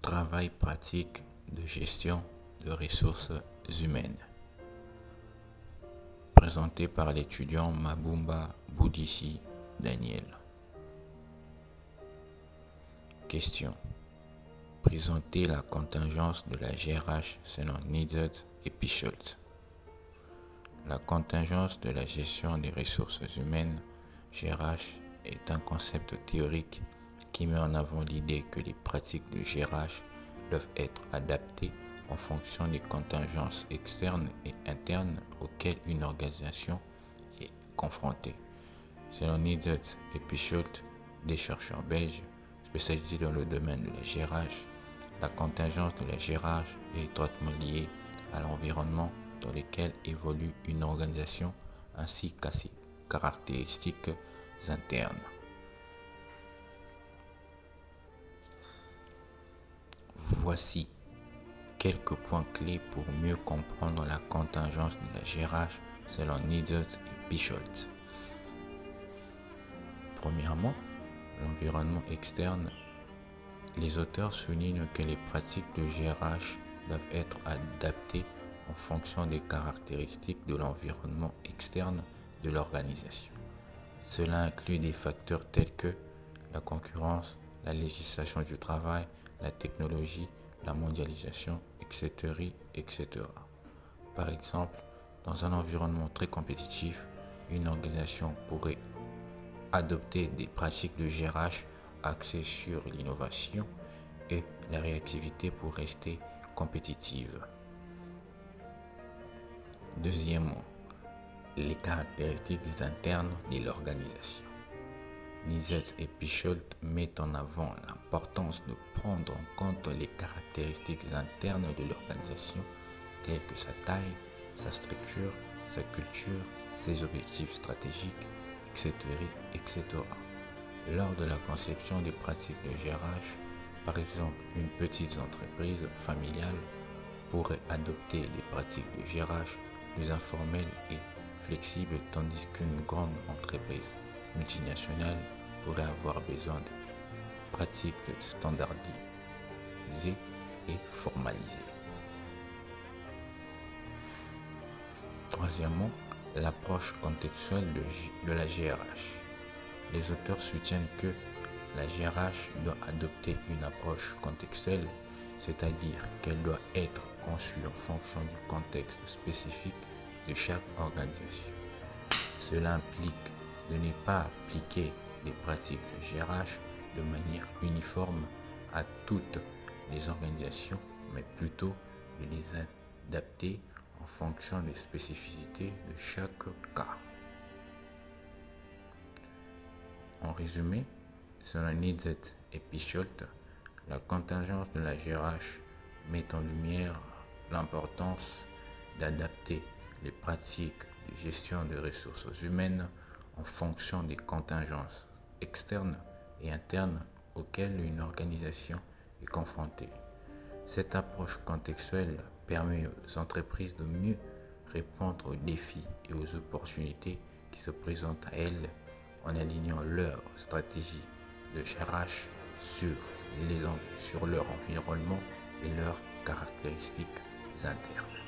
Travail pratique de gestion de ressources humaines. Présenté par l'étudiant Mabumba Boudissi Daniel. Question. Présenter la contingence de la GRH selon Nizet et Picholt. La contingence de la gestion des ressources humaines, GRH, est un concept théorique qui met en avant l'idée que les pratiques de GRH doivent être adaptées en fonction des contingences externes et internes auxquelles une organisation est confrontée. Selon Nizet et Picholt, des chercheurs belges spécialisés dans le domaine de la GRH, la contingence de la GRH est étroitement liée à l'environnement dans lequel évolue une organisation ainsi qu'à ses caractéristiques internes. Voici quelques points clés pour mieux comprendre la contingence de la GRH selon Nizet et Picholt. Premièrement, l'environnement externe. Les auteurs soulignent que les pratiques de GRH doivent être adaptées en fonction des caractéristiques de l'environnement externe de l'organisation. Cela inclut des facteurs tels que la concurrence, la législation du travail, la technologie, la mondialisation, etc. Par exemple, dans un environnement très compétitif, une organisation pourrait adopter des pratiques de GRH axées sur l'innovation et la réactivité pour rester compétitive. Deuxièmement, les caractéristiques internes de l'organisation. Nizet et Picholt mettent en avant l'importance de prendre en compte les caractéristiques internes de l'organisation telles que sa taille, sa structure, sa culture, ses objectifs stratégiques, etc. Lors de la conception des pratiques de GRH, par exemple, une petite entreprise familiale pourrait adopter des pratiques de GRH plus informelles et flexibles, tandis qu'une grande entreprise multinationale pourrait avoir besoin de pratiques standardisées et formalisées. Troisièmement, l'approche contextuelle de la GRH. Les auteurs soutiennent que la GRH doit adopter une approche contextuelle, c'est-à-dire qu'elle doit être conçue en fonction du contexte spécifique de chaque organisation. Cela implique de ne pas appliquer les pratiques de GRH de manière uniforme à toutes les organisations, mais plutôt de les adapter en fonction des spécificités de chaque cas. En résumé, selon Nizet et Picholt, la contingence de la GRH met en lumière l'importance d'adapter les pratiques de gestion des ressources humaines en fonction des contingences externes et internes auxquelles une organisation est confrontée. Cette approche contextuelle permet aux entreprises de mieux répondre aux défis et aux opportunités qui se présentent à elles en alignant leur stratégie de GRH sur leur environnement et leurs caractéristiques internes.